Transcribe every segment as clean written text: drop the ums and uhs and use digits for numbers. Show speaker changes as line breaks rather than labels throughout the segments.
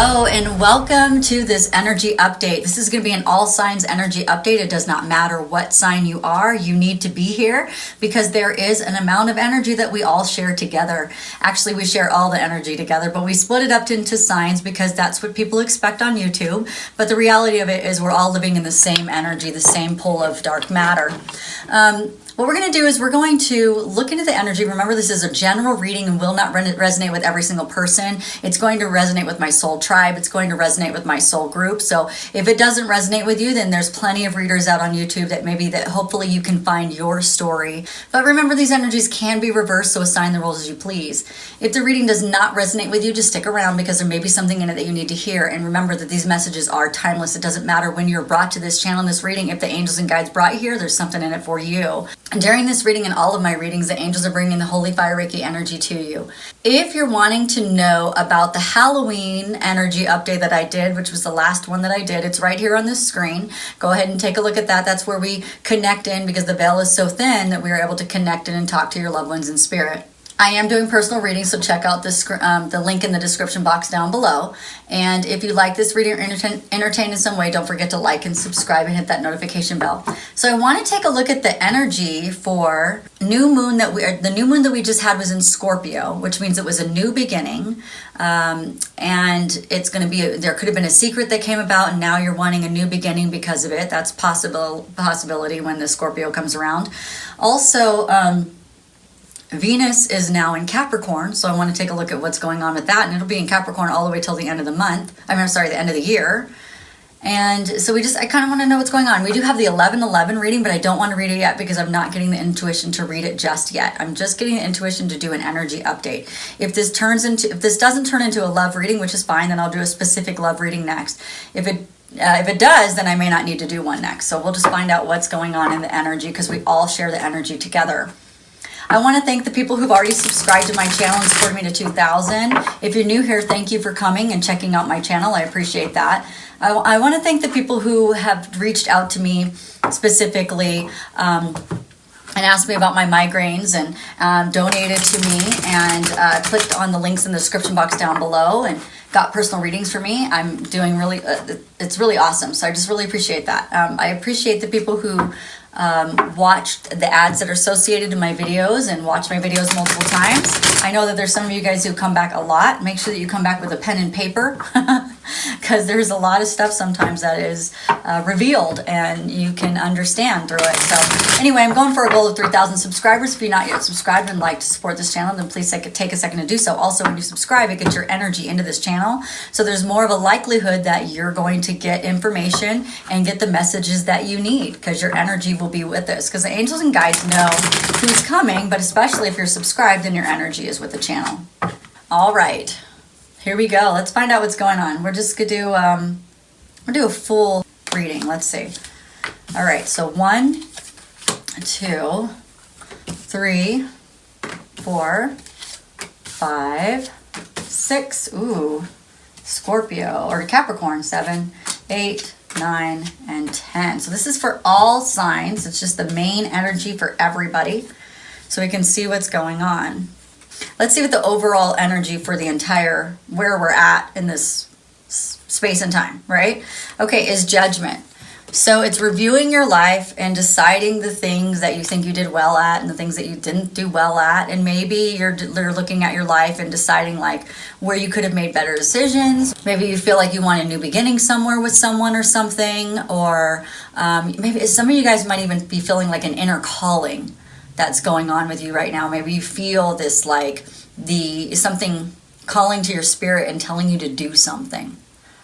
Hello and welcome to this energy update. This is going to be an all signs energy update. It does not matter what sign you are, you need to be here because there is an amount of energy that we all share together. Actually, we share all the energy together, but we split it up into signs because that's what people expect on YouTube. But the reality of it is we're all living in the same energy, the same pull of dark matter. What we're going to do is we're going to look into the energy. Remember, this is a general reading and will not resonate with every single person. It's going to resonate with my soul tribe. It's going to resonate with my soul group. So if it doesn't resonate with you, then there's plenty of readers out on YouTube that hopefully you can find your story. But remember, these energies can be reversed, so assign the roles as you please. If the reading does not resonate with you, just stick around because there may be something in it that you need to hear. And remember that these messages are timeless. It doesn't matter when you're brought to this channel in this reading. If the angels and guides brought you here, there's something in it for you. And during this reading and all of my readings, the angels are bringing the Holy Fire Reiki energy to you. If you're wanting to know about the Halloween energy update that I did, which was the last one that I did, it's right here on this screen. Go ahead and take a look at that. That's where we connect in because the veil is so thin that we are able to connect in and talk to your loved ones in spirit. I am doing personal readings, so check out the link in the description box down below. And if you like this reading or entertained in some way, don't forget to like and subscribe and hit that notification bell. So I want to take a look at the energy for the new moon that we just had was in Scorpio, which means it was a new beginning. And it's going to be, there could have been a secret that came about and now you're wanting a new beginning because of it. That's possibility when the Scorpio comes around. Also, Venus is now in Capricorn, so I want to take a look at what's going on with that, and it'll be in Capricorn all the way till the end of the month. the end of the year. And so I kind of want to know what's going on. We do have the 11/11 reading, but I don't want to read it yet because I'm not getting the intuition to read it just yet. I'm just getting the intuition to do an energy update. If this doesn't turn into a love reading, which is fine, then I'll do a specific love reading next. If it does, then I may not need to do one next. So we'll just find out what's going on in the energy because we all share the energy together. I want to thank the people who've already subscribed to my channel and supported me to 2,000. If you're new here, thank you for coming and checking out my channel. I appreciate that. I want to thank the people who have reached out to me specifically and asked me about my migraines and donated to me and clicked on the links in the description box down below and got personal readings for me. I'm doing it's really awesome. So I just really appreciate that. I appreciate the people who watched the ads that are associated to my videos and watched my videos multiple times. I know that there's some of you guys who come back a lot. Make sure that you come back with a pen and paper because there's a lot of stuff sometimes that is revealed and you can understand through it. So anyway, I'm going for a goal of 3,000 subscribers. If you're not yet subscribed and like to support this channel, then please take a second to do so. Also, when you subscribe, it gets your energy into this channel. So there's more of a likelihood that you're going to get information and get the messages that you need because your energy will be with this because the angels and guides know who's coming, but especially if you're subscribed, then your energy is with the channel. All right, here we go. Let's find out what's going on. We're just gonna do a full reading. Let's see. All right, so 1, 2, 3, 4, 5, 6. Ooh, Scorpio or Capricorn. 7, 8, 9, and 10. So this is for all signs. It's just the main energy for everybody. So we can see what's going on. Let's see what the overall energy for the entire, where we're at in this space and time, right? Okay, is judgment. So it's reviewing your life and deciding the things that you think you did well at and the things that you didn't do well at. And maybe you're looking at your life and deciding like where you could have made better decisions. Maybe you feel like you want a new beginning somewhere with someone or something. Or maybe some of you guys might even be feeling like an inner calling that's going on with you right now. Maybe you feel this like something calling to your spirit and telling you to do something,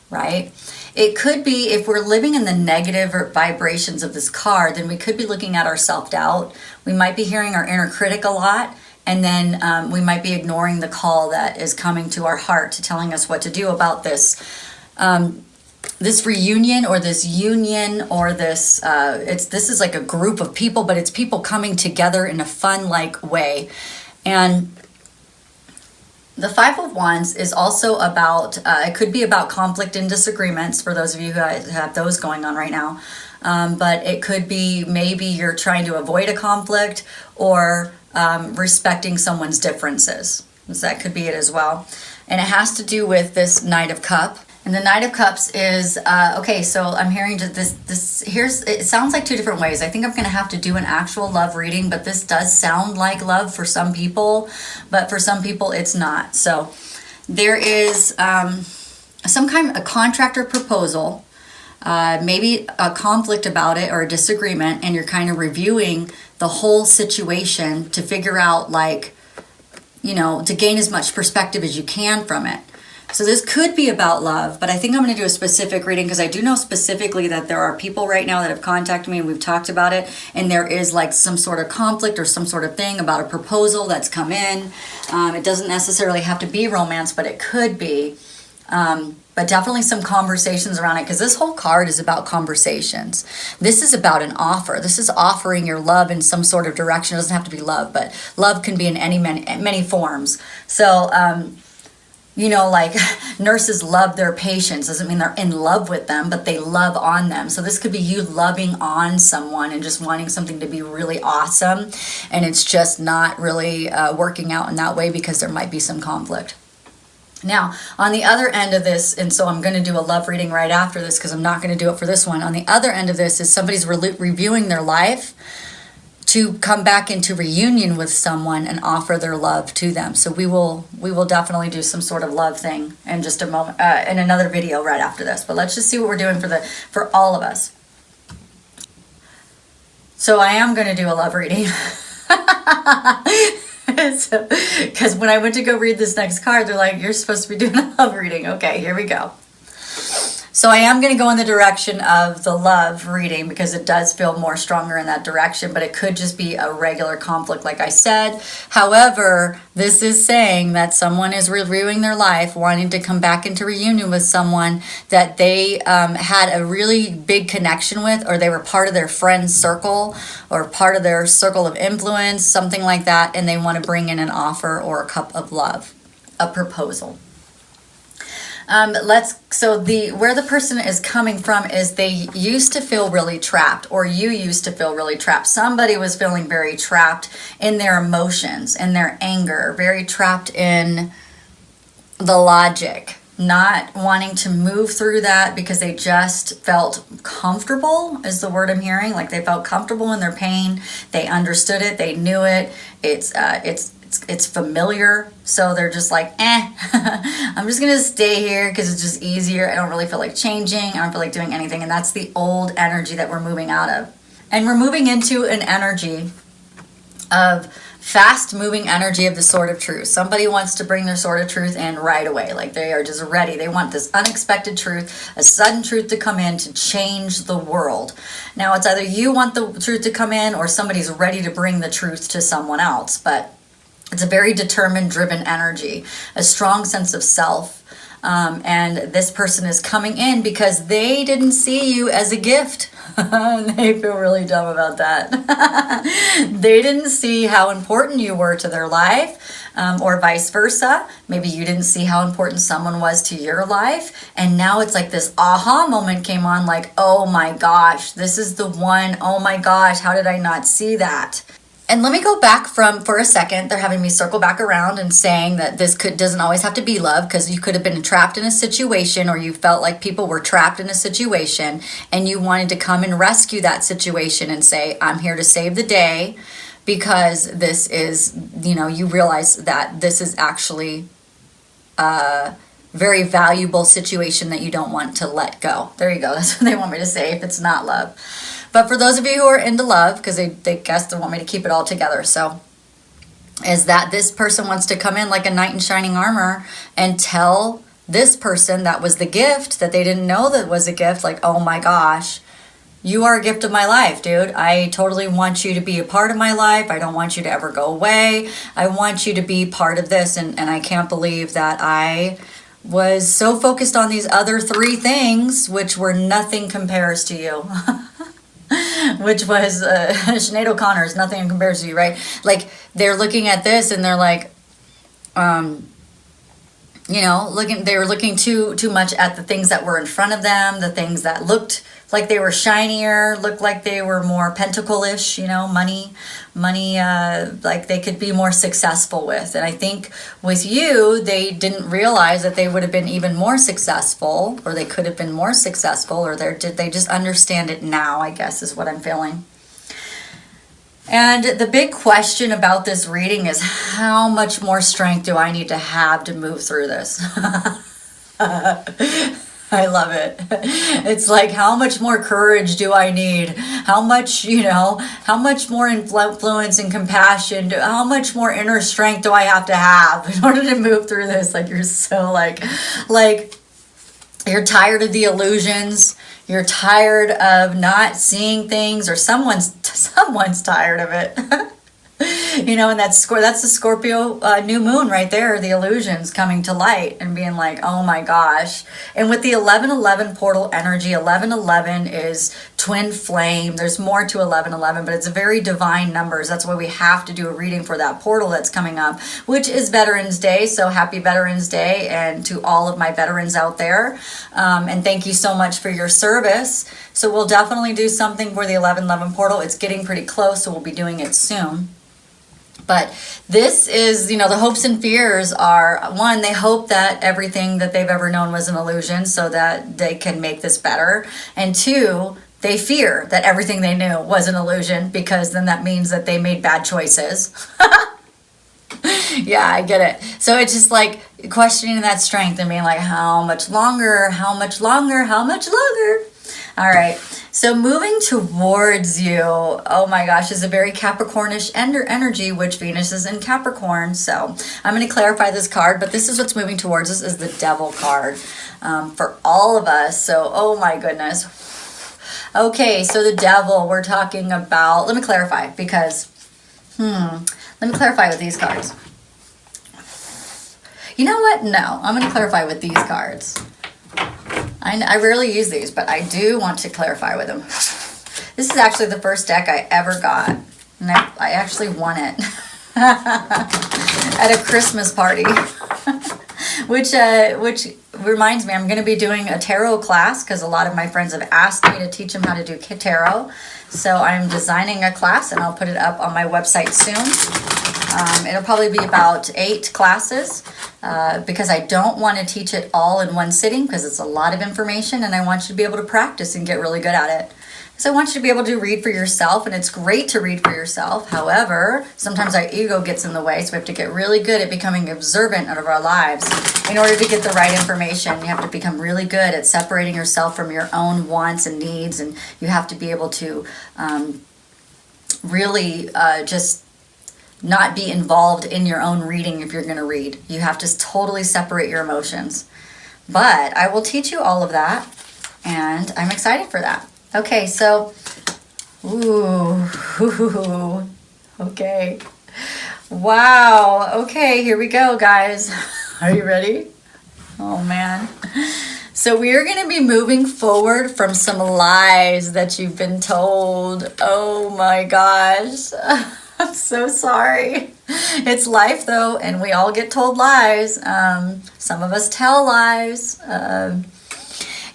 right? It could be if we're living in the negative vibrations of this card, then we could be looking at our self-doubt. We might be hearing our inner critic a lot, and then we might be ignoring the call that is coming to our heart to telling us what to do about this this reunion or this union or this this is like a group of people, but it's people coming together in a fun-like way. And the Five of Wands is also about, it could be about conflict and disagreements for those of you who have those going on right now. But it could be maybe you're trying to avoid a conflict or respecting someone's differences. So that could be it as well. And it has to do with this Knight of Cup. And the Knight of Cups is, okay, so I'm hearing it sounds like two different ways. I think I'm going to have to do an actual love reading, but this does sound like love for some people, but for some people it's not. So there is some kind of a contract or proposal, maybe a conflict about it or a disagreement, and you're kind of reviewing the whole situation to figure out, like, you know, to gain as much perspective as you can from it. So this could be about love, but I think I'm going to do a specific reading because I do know specifically that there are people right now that have contacted me and we've talked about it, and there is like some sort of conflict or some sort of thing about a proposal that's come in. It doesn't necessarily have to be romance, but it could be. But definitely some conversations around it, because this whole card is about conversations. This is about an offer. This is offering your love in some sort of direction. It doesn't have to be love, but love can be in many forms. So, you know, like nurses love their patients. Doesn't mean they're in love with them, but they love on them. So this could be you loving on someone and just wanting something to be really awesome. And it's just not really working out in that way because there might be some conflict. Now, on the other end of this, and so I'm going to do a love reading right after this because I'm not going to do it for this one. On the other end of this is somebody's reviewing their life to come back into reunion with someone and offer their love to them. So we will definitely do some sort of love thing in just a moment, in another video right after this. But let's just see what we're doing for all of us. So I am going to do a love reading. Because when I went to go read this next card, they're like, you're supposed to be doing a love reading. Okay, here we go. So I am going to go in the direction of the love reading because it does feel more stronger in that direction, but it could just be a regular conflict like I said. However, this is saying that someone is reviewing their life, wanting to come back into reunion with someone that they had a really big connection with, or they were part of their friend's circle or part of their circle of influence, something like that, and they want to bring in an offer or a cup of love, a proposal. Where the person is coming from is they used to feel really trapped, or you used to feel really trapped. Somebody was feeling very trapped in their emotions, in their anger, very trapped in the logic, not wanting to move through that because they just felt comfortable is the word I'm hearing. Like they felt comfortable in their pain. They understood it. They knew it. It's familiar, so they're just like, I'm just gonna stay here because it's just easier. I don't really feel like changing. I don't feel like doing anything, and that's the old energy that we're moving out of. And we're moving into an energy of fast-moving energy of the Sword of Truth. Somebody wants to bring their Sword of Truth in right away. Like they are just ready. They want this unexpected truth, a sudden truth to come in to change the world. Now, it's either you want the truth to come in or somebody's ready to bring the truth to someone else, but it's a very determined, driven energy, a strong sense of self. And this person is coming in because they didn't see you as a gift. They feel really dumb about that. They didn't see how important you were to their life, or vice versa. Maybe you didn't see how important someone was to your life. And now it's like this aha moment came on, like, oh my gosh, this is the one. Oh my gosh, how did I not see that? And let me go back for a second. They're having me circle back around and saying that this doesn't always have to be love, because you could have been trapped in a situation, or you felt like people were trapped in a situation and you wanted to come and rescue that situation and say, I'm here to save the day, because this is, you realize that this is actually a very valuable situation that you don't want to let go. There you go. That's what they want me to say if it's not love. But for those of you who are into love, because they guess they want me to keep it all together, so is that this person wants to come in like a knight in shining armor and tell this person that was the gift, that they didn't know that was a gift, like, oh my gosh, you are a gift of my life, dude. I totally want you to be a part of my life. I don't want you to ever go away. I want you to be part of this, and I can't believe that I was so focused on these other three things, which were nothing compares to you. Which was Sinead O'Connor's Nothing in Comparison to You, right? Like, they're looking at this and they're like, you know, they were looking too much at the things that were in front of them, the things that looked like they were shinier, looked like they were more pentacle-ish, you know, money, like they could be more successful with. And I think with you, they didn't realize that they would have been even more successful, or they could have been more successful, or did they just understand it now, I guess is what I'm feeling. And the big question about this reading is, how much more strength do I need to have to move through this? I love it. It's like, how much more courage do I need? How much, you know, how much more influence and compassion, how much more inner strength do I have to have in order to move through this? Like, you're so like you're tired of the illusions. You're tired of not seeing things, or someone's tired of it. You know, and that's the Scorpio new moon right there, the illusions coming to light and being like, oh my gosh. And with the 1111 portal energy, 1111 is twin flame. There's more to 1111, but it's a very divine numbers. That's why we have to do a reading for that portal that's coming up, which is Veterans Day. So happy Veterans Day, and to all of my veterans out there. And thank you so much for your service. So we'll definitely do something for the 1111 portal. It's getting pretty close, so we'll be doing it soon. But this is, you know, the hopes and fears are, one, they hope that everything that they've ever known was an illusion so that they can make this better. And two, they fear that everything they knew was an illusion, because then that means that they made bad choices. Yeah, I get it. So it's just like questioning that strength and being like, how much longer, how much longer, how much longer? All right. So moving towards you, oh my gosh, is a very Capricornish energy, which Venus is in Capricorn. So I'm going to clarify this card, but this is what's moving towards us, is the Devil card for all of us. So, oh my goodness. Okay, so the Devil, we're talking about, let me clarify, because, let me clarify with these cards. You know what? No, I'm going to clarify with these cards. I rarely use these, but I do want to clarify with them. This is actually the first deck I ever got, and I actually won it at a Christmas party, which reminds me, I'm going to be doing a tarot class, because a lot of my friends have asked me to teach them how to do tarot. So I'm designing a class, and I'll put it up on my website soon. It'll probably be about 8 classes, because I don't want to teach it all in one sitting, because it's a lot of information, and I want you to be able to practice and get really good at it. So I want you to be able to read for yourself, and it's great to read for yourself. However, sometimes our ego gets in the way, so we have to get really good at becoming observant of our lives. In order to get the right information, you have to become really good at separating yourself from your own wants and needs, and you have to be able to really just not be involved in your own reading. If you're going to read, you have to totally separate your emotions. But I will teach you all of that, and I'm excited for that. Okay, so, okay. Wow, okay, here we go, guys. Are you ready? Oh, man. So we are going to be moving forward from some lies that you've been told. Oh, my gosh. I'm so sorry. It's life, though, and we all get told lies. Some of us tell lies.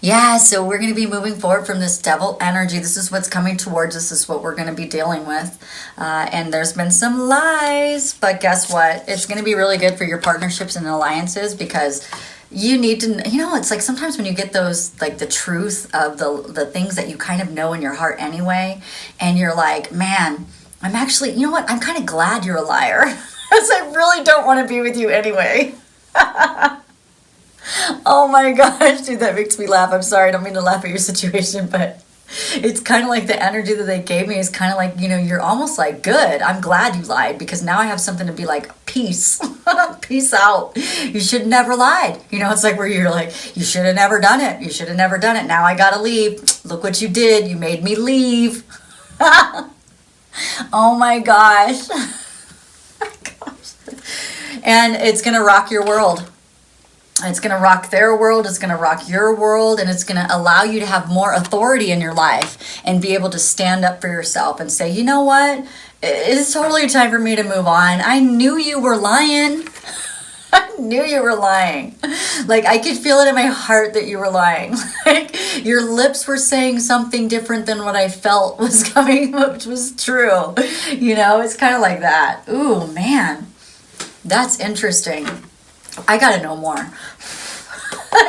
Yeah, so we're going to be moving forward from this Devil energy. This is what's coming towards us. This is what we're going to be dealing with. And there's been some lies, but guess what? It's going to be really good for your partnerships and alliances, because you need to, you know, it's like sometimes when you get those, like the truth of the things that you kind of know in your heart anyway, and you're like, man, I'm actually, you know what? I'm kind of glad you're a liar, because I really don't want to be with you anyway. Oh my gosh, dude, that makes me laugh. I'm sorry, I don't mean to laugh at your situation, but it's kind of like the energy that they gave me is kind of like, you know, you're almost like, good, I'm glad you lied, because now I have something to be like, peace, peace out. You should never lied. You know, it's like where you're like, you should have never done it. You should have never done it. Now I gotta leave. Look what you did. You made me leave. Oh my gosh. And it's gonna rock your world. It's going to rock their world, it's going to rock your world, and it's going to allow you to have more authority in your life and be able to stand up for yourself and say, you know what? It's totally time for me to move on. I knew you were lying. I knew you were lying. Like, I could feel it in my heart that you were lying. Like, your lips were saying something different than what I felt was coming, which was true. You know, it's kind of like that. Ooh, man. That's interesting. I gotta know more.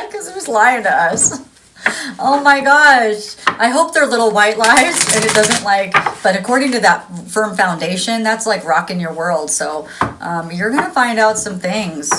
Because it was lying to us. Oh my gosh. I hope they're little white lies and it doesn't like, but according to that firm foundation, that's like rocking your world. So you're going to find out some things.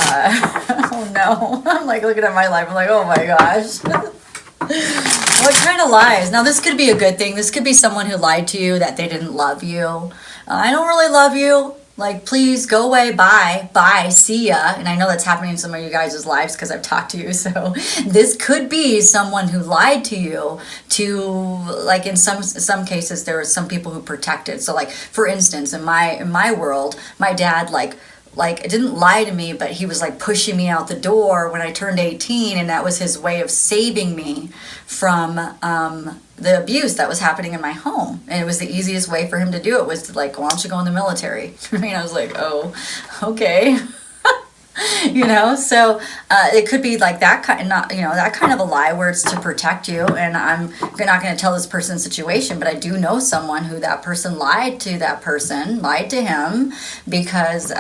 Oh no. I'm like looking at my life. I'm like, oh my gosh. What kind of lies? Now this could be a good thing. This could be someone who lied to you that they didn't love you. I don't really love you. Like, please go away. Bye. See ya. And I know that's happening in some of you guys' lives because I've talked to you. So this could be someone who lied to you to, like, in some cases, there were some people who protected. So like, for instance, in my world, my dad, like didn't lie to me, but he was like pushing me out the door when I turned 18. And that was his way of saving me from, the abuse that was happening in my home. And it was the easiest way for him to do it was to like, why don't you go in the military? I mean, I was like, oh, okay. You know, so it could be like that kind, not, you know, that kind of a lie where it's to protect you. And I'm not going to tell this person's situation, but I do know someone who that person lied to him because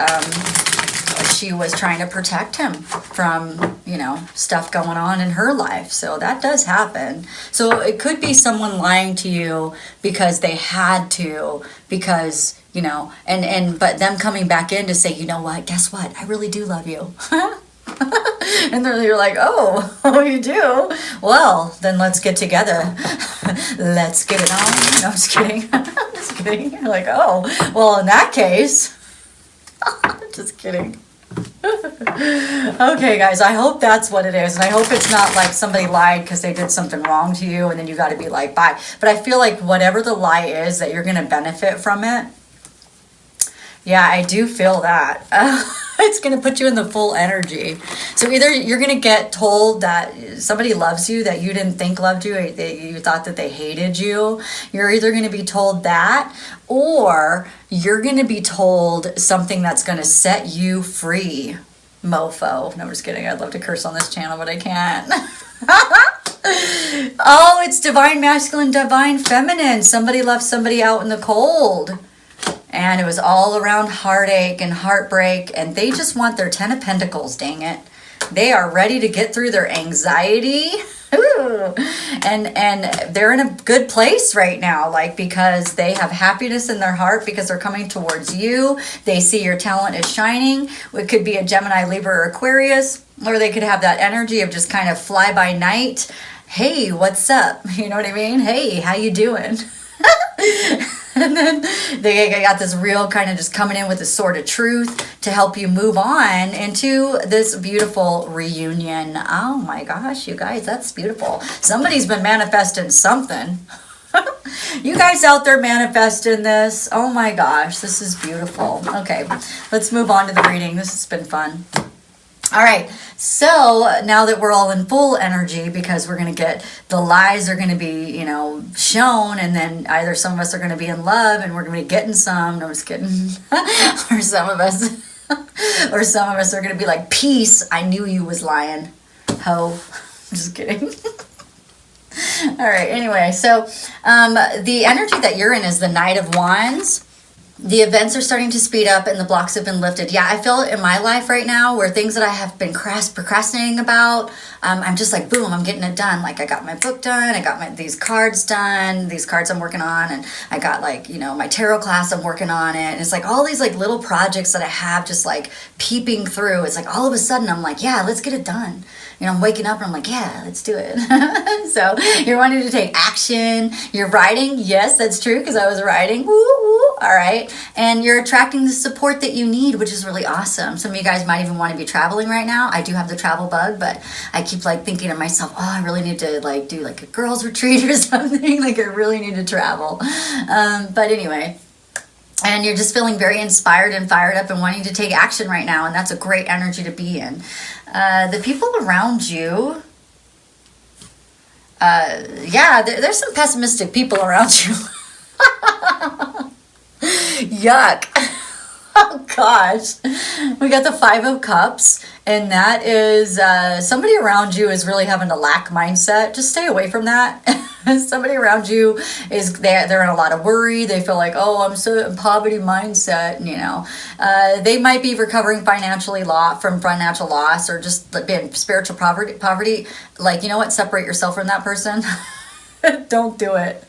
she was trying to protect him from, you know, stuff going on in her life. So that does happen. So it could be someone lying to you because they had to, because, you know, but them coming back in to say, you know what, guess what? I really do love you. And then you're like, oh, you do? Well, then let's get together. Let's get it on. No, I'm just kidding. Just kidding. You're like, oh, well, in that case, just kidding. Okay, guys, I hope that's what it is. And I hope it's not like somebody lied because they did something wrong to you and then you got to be like, bye. But I feel like whatever the lie is, that you're going to benefit from it. Yeah, I do feel that. It's going to put you in the full energy. So either you're going to get told that somebody loves you that you didn't think loved you, you thought that they hated you. You're either going to be told that, or you're going to be told something that's going to set you free. Mofo. No, I'm just kidding. I'd love to curse on this channel, but I can't. Oh, it's divine masculine, divine feminine. Somebody left somebody out in the cold. And it was all around heartache and heartbreak. And they just want their 10 of Pentacles, dang it. They are ready to get through their anxiety. Ooh. And they're in a good place right now, like, because they have happiness in their heart because they're coming towards you. They see your talent is shining. It could be a Gemini, Libra, or Aquarius, or they could have that energy of just kind of fly by night. Hey, what's up? You know what I mean? Hey, how you doing? And then they got this real kind of just coming in with a sword of truth to help you move on into this beautiful reunion. Oh my gosh, you guys, that's beautiful. Somebody's been manifesting something. You guys out there manifesting this. Oh my gosh, this is beautiful. Okay, let's move on to the reading. This has been fun. All right, so now that we're all in full energy, because we're going to get, the lies are going to be, you know, shown, and then either some of us are going to be in love and we're going to be getting some, no, I'm just kidding, or some of us are going to be like, peace, I knew you was lying, ho, I'm just kidding. All right, anyway, so the energy that you're in is the Knight of Wands. The events are starting to speed up and the blocks have been lifted. Yeah, I feel it in my life right now where things that I have been procrastinating about, I'm just like, boom, I'm getting it done. Like, I got my book done. I got these cards done, these cards I'm working on. And I got, like, you know, my tarot class, I'm working on it. And it's like all these like little projects that I have just like peeping through. It's like all of a sudden I'm like, yeah, let's get it done. You know, I'm waking up and I'm like, yeah, let's do it. So you're wanting to take action. You're writing. Yes, that's true, because I was writing. Woo, woo. All right. And you're attracting the support that you need, which is really awesome. Some of you guys might even want to be traveling right now. I do have the travel bug, but I keep like thinking to myself, oh, I really need to like do like a girls retreat or something. Like, I really need to travel. But anyway. And you're just feeling very inspired and fired up and wanting to take action right now. And that's a great energy to be in. The people around you, yeah, there's some pessimistic people around you. Yuck. Oh gosh, we got the Five of Cups, and that is somebody around you is really having a lack mindset. Just stay away from that. Somebody around you is they're in a lot of worry. They feel like, oh, I'm so in poverty mindset. You know, they might be recovering from financial loss, or just being spiritual poverty. Like, you know what? Separate yourself from that person. Don't do it.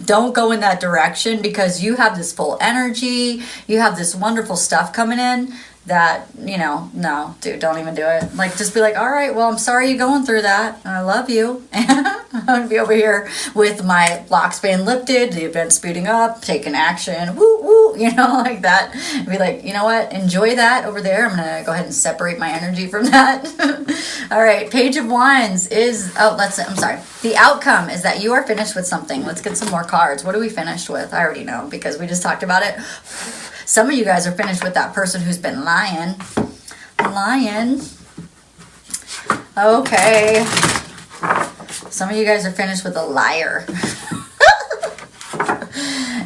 Don't go in that direction, because you have this full energy. You have this wonderful stuff coming in that, you know, no, dude, don't even do it. Like, just be like, all right, well, I'm sorry you're going through that. I love you. I'm going to be over here with my locks being lifted, the event speeding up, taking action, woo, woo, you know, like that. Be like, you know what? Enjoy that over there. I'm going to go ahead and separate my energy from that. All right. Page of Wands is, I'm sorry. The outcome is that you are finished with something. Let's get some more cards. What are we finished with? I already know, because we just talked about it. Some of you guys are finished with that person who's been lying. Okay. Some of you guys are finished with a liar.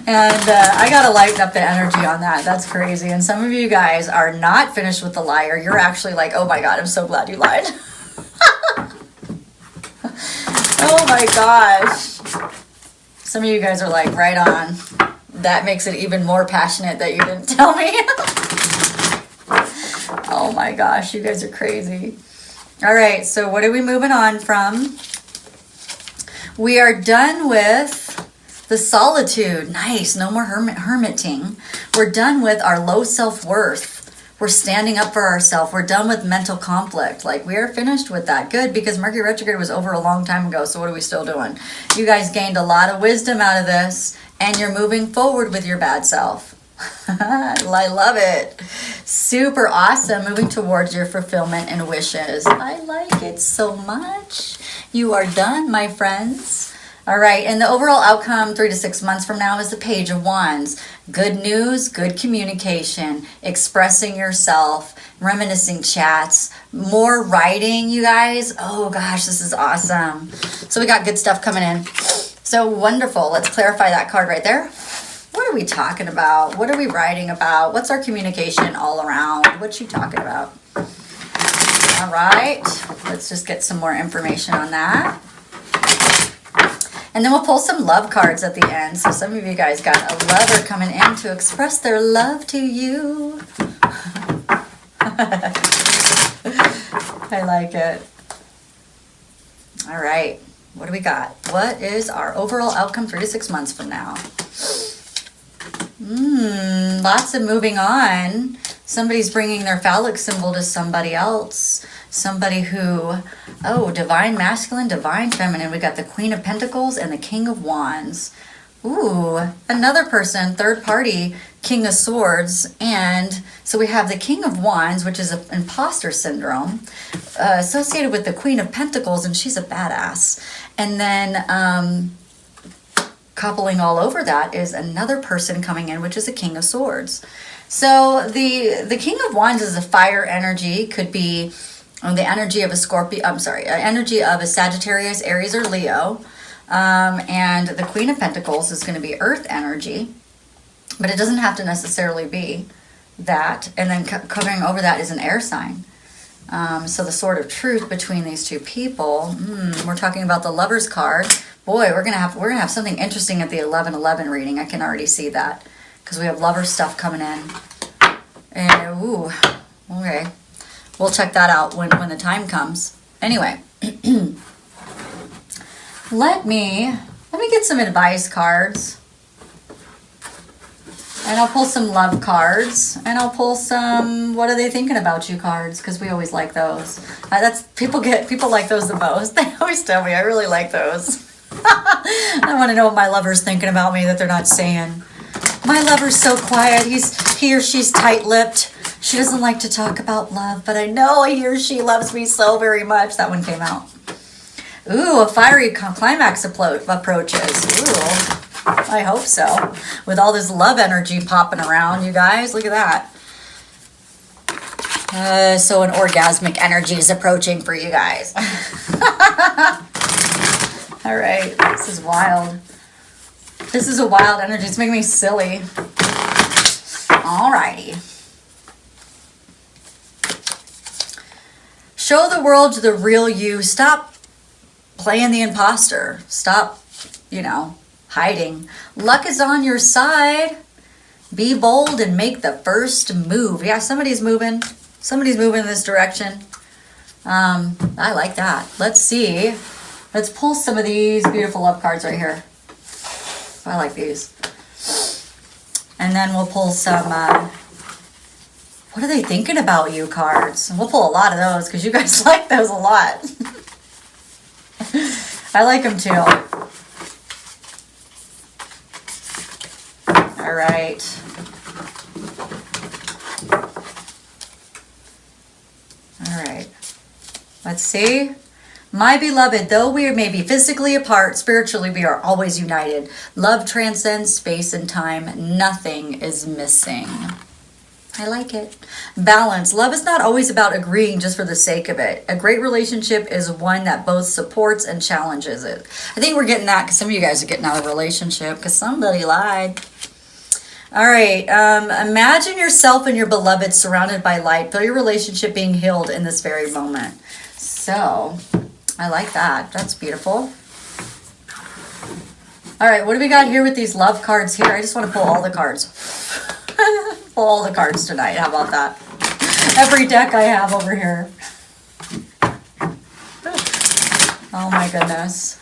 And I got to lighten up the energy on that. That's crazy. And some of you guys are not finished with the liar. You're actually like, oh my God, I'm so glad you lied. Oh my gosh. Some of you guys are like, right on. That makes it even more passionate that you didn't tell me. Oh my gosh, you guys are crazy. All right, so what are we moving on from? We are done with the solitude. Nice, no more hermiting. We're done with our low self-worth. We're standing up for ourselves. We're done with mental conflict. Like, we are finished with that. Good, because Mercury retrograde was over a long time ago, so what are we still doing? You guys gained a lot of wisdom out of this, and you're moving forward with your bad self. I love it. Super awesome. Moving towards your fulfillment and wishes. I like it so much. You are done, my friends. All right, and the overall outcome 3 to 6 months from now is the Page of Wands. Good news, good communication, expressing yourself, reminiscing chats, more writing, you guys. Oh gosh, this is awesome. So we got good stuff coming in. So wonderful. Let's clarify that card right there. What are we talking about? What are we writing about? What's our communication all around? What you talking about? All right, let's just get some more information on that. And then we'll pull some love cards at the end. So some of you guys got a lover coming in to express their love to you. I like it. All right. What do we got? What is our overall outcome 3 to 6 months from now? Lots of moving on. Somebody's bringing their phallic symbol to somebody else. Somebody who, divine masculine, divine feminine. We got the Queen of Pentacles and the King of Wands. Ooh, another person, third party, King of Swords. And so we have the King of Wands, which is an imposter syndrome, associated with the Queen of Pentacles, and she's a badass. And then coupling all over that is another person coming in, which is a King of Swords. So the King of Wands is a fire energy, could be the energy of a energy of a Sagittarius, Aries, or Leo. And the Queen of Pentacles is going to be earth energy, but it doesn't have to necessarily be that. And then covering over that is an air sign. So the sword of truth between these two people. We're talking about the Lovers card. Boy, we're gonna have something interesting at the 11/11 reading. I can already see that, because we have lover stuff coming in. And okay, we'll check that out when the time comes. Anyway, let me get some advice cards, and I'll pull some love cards, and I'll pull some what are they thinking about you cards, because we always like those. People like those the most. They always tell me I really like those. I want to know what my lover's thinking about me that they're not saying. My lover's so quiet. He or she's tight-lipped. She doesn't like to talk about love, but I know he or she loves me so very much. That one came out. Ooh, a fiery climax approaches. Ooh, I hope so. With all this love energy popping around, you guys, look at that. So an orgasmic energy is approaching for you guys. All right, this is wild. This is a wild energy. It's making me silly. All righty. Show the world the real you. Stop playing the imposter. Stop, hiding. Luck is on your side. Be bold and make the first move. Yeah, somebody's moving. Somebody's moving in this direction. I like that. Let's see. Let's pull some of these beautiful love cards right here. I like these. And then we'll pull some, what are they thinking about you cards? We'll pull a lot of those because you guys like those a lot. I like them too. All right. All right. Let's see. My beloved, though we may be physically apart, spiritually we are always united. Love transcends space and time. Nothing is missing. I like it. Balance. Love is not always about agreeing just for the sake of it. A great relationship is one that both supports and challenges it. I think we're getting that because some of you guys are getting out of a relationship because somebody lied. All right. Imagine yourself and your beloved surrounded by light. Feel your relationship being healed in this very moment. So, I like that. That's beautiful. All right. What do we got here with these love cards here? I just want to pull all the cards. Pull all the cards tonight. How about that? Every deck I have over here. Oh my goodness.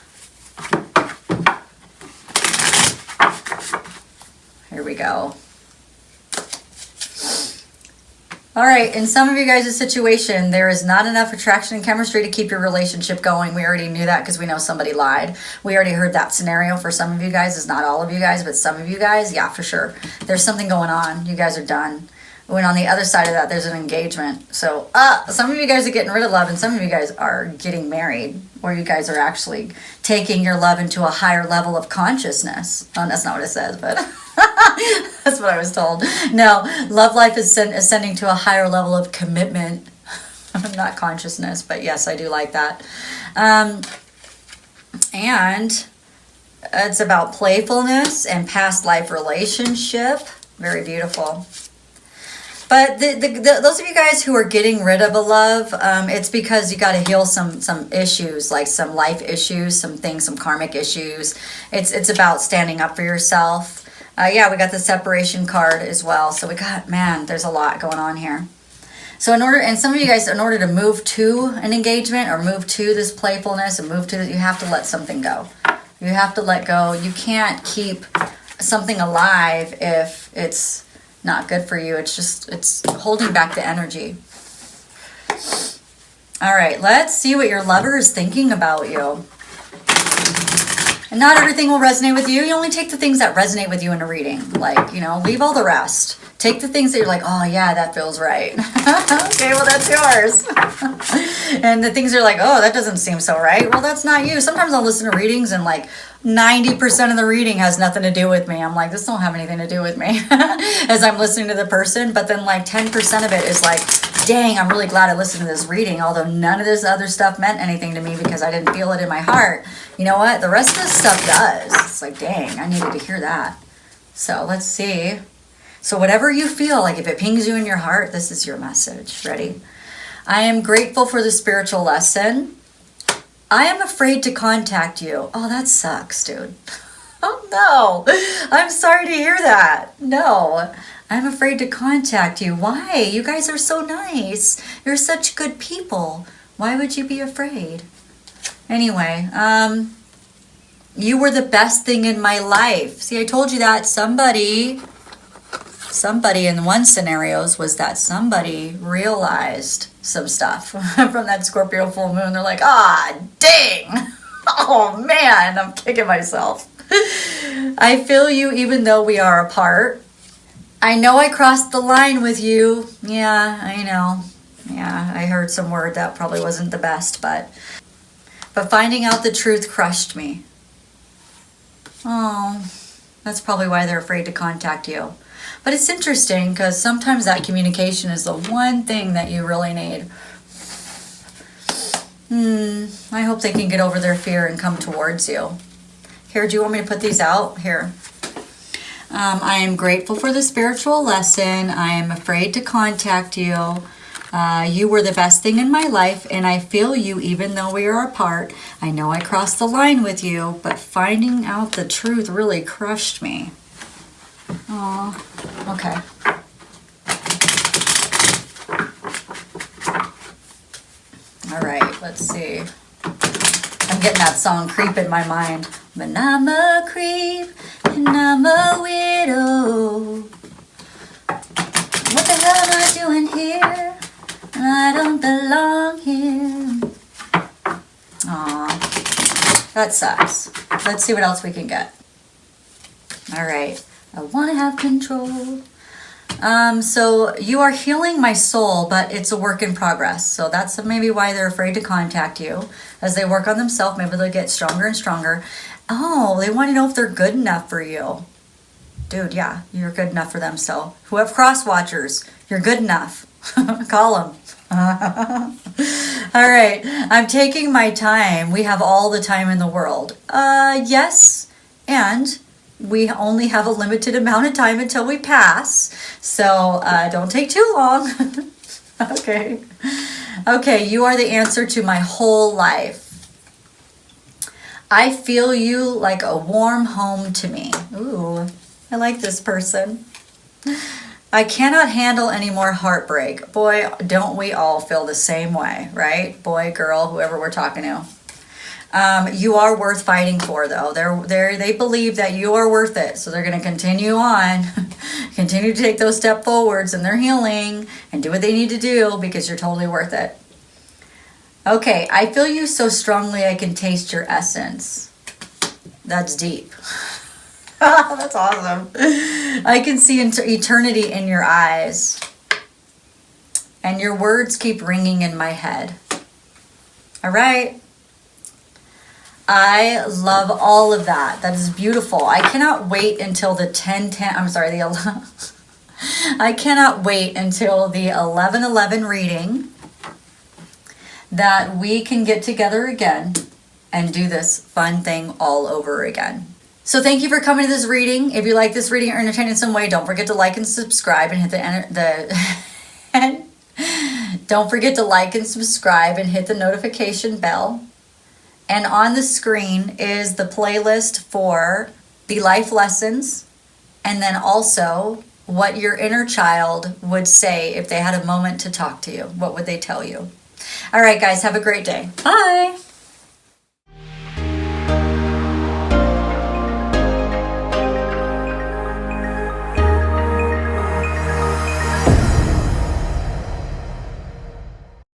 Here we go. All right, in some of you guys' situation, there is not enough attraction and chemistry to keep your relationship going. We already knew that because we know somebody lied. We already heard that scenario for some of you guys. It's not all of you guys, but some of you guys, yeah, for sure. There's something going on. You guys are done. When on the other side of that, there's an engagement. So some of you guys are getting rid of love, and some of you guys are getting married, or you guys are actually taking your love into a higher level of consciousness. Oh, that's not what it says, but that's what I was told. No, love life is ascending to a higher level of commitment, not consciousness, but yes, I do like that. And it's about playfulness and past life relationship. Very beautiful. But those of you guys who are getting rid of a love, it's because you got to heal some issues, like some life issues, some things, some karmic issues. It's about standing up for yourself. Yeah, we got the separation card as well. So we got, man, there's a lot going on here. So and some of you guys, in order to move to an engagement or move to this playfulness and move to you have to let something go. You have to let go. You can't keep something alive if it's not good for you. It's holding back the energy. All right, let's see what your lover is thinking about you. And not everything will resonate with you. You only take the things that resonate with you in a reading. Like, leave all the rest. Take the things that you're like, oh yeah, that feels right. Okay, well that's yours. And the things you're like, oh, that doesn't seem so right. Well, that's not you. Sometimes I'll listen to readings and like 90% of the reading has nothing to do with me. I'm like, this don't have anything to do with me as I'm listening to the person. But then like 10% of it is like, dang, I'm really glad I listened to this reading. Although none of this other stuff meant anything to me because I didn't feel it in my heart. You know what? The rest of this stuff does. It's like, dang, I needed to hear that. So let's see. So whatever you feel, like if it pings you in your heart, this is your message. Ready? I am grateful for the spiritual lesson. I am afraid to contact you. Oh, that sucks, dude. Oh, no. I'm sorry to hear that. No, I'm afraid to contact you. Why? You guys are so nice. You're such good people. Why would you be afraid? Anyway, you were the best thing in my life. See, I told you that somebody in one scenarios was that somebody realized some stuff from that Scorpio full moon. They're like, dang. Oh man, I'm kicking myself. I feel you even though we are apart. I know I crossed the line with you. Yeah, I know. Yeah, I heard some word that probably wasn't the best, but finding out the truth crushed me. Oh, that's probably why they're afraid to contact you. But it's interesting because sometimes that communication is the one thing that you really need. I hope they can get over their fear and come towards you. Here, do you want me to put these out? Here. I am grateful for the spiritual lesson. I am afraid to contact you. You were the best thing in my life, and I feel you even though we are apart. I know I crossed the line with you, but finding out the truth really crushed me. Oh, okay. All right, let's see. I'm getting that song Creep in my mind. But I'm a creep and I'm a widow. What the hell am I doing here? I don't belong here. Aw, that sucks. Let's see what else we can get. All right, I want to have control. So you are healing my soul, but it's a work in progress. So that's maybe why they're afraid to contact you. As they work on themselves, maybe they'll get stronger and stronger. Oh, they want to know if they're good enough for you. Dude, yeah, you're good enough for them. So who have cross watchers, you're good enough. Call them. All right, I'm taking my time. We have all the time in the world. Yes, and we only have a limited amount of time until we pass. So don't take too long. Okay. Okay, you are the answer to my whole life. I feel you like a warm home to me. Ooh, I like this person. I cannot handle any more heartbreak. Boy, don't we all feel the same way, right? Boy, girl, whoever we're talking to. You are worth fighting for, though. They believe that you are worth it, so they're going to continue on, continue to take those steps forwards in their healing and do what they need to do because you're totally worth it. Okay, I feel you so strongly I can taste your essence. That's deep. That's awesome. I can see into eternity in your eyes. And your words keep ringing in my head. All right. I love all of that. That is beautiful. I cannot wait until the 10-10, I'm sorry, the 11. I cannot wait until the 11-11 reading that we can get together again and do this fun thing all over again. So thank you for coming to this reading. If you like this reading or entertained in some way, don't forget to like and subscribe and hit don't forget to like and subscribe and hit the notification bell. And on the screen is the playlist for the life lessons, and then also what your inner child would say if they had a moment to talk to you. What would they tell you? All right, guys, have a great day. Bye.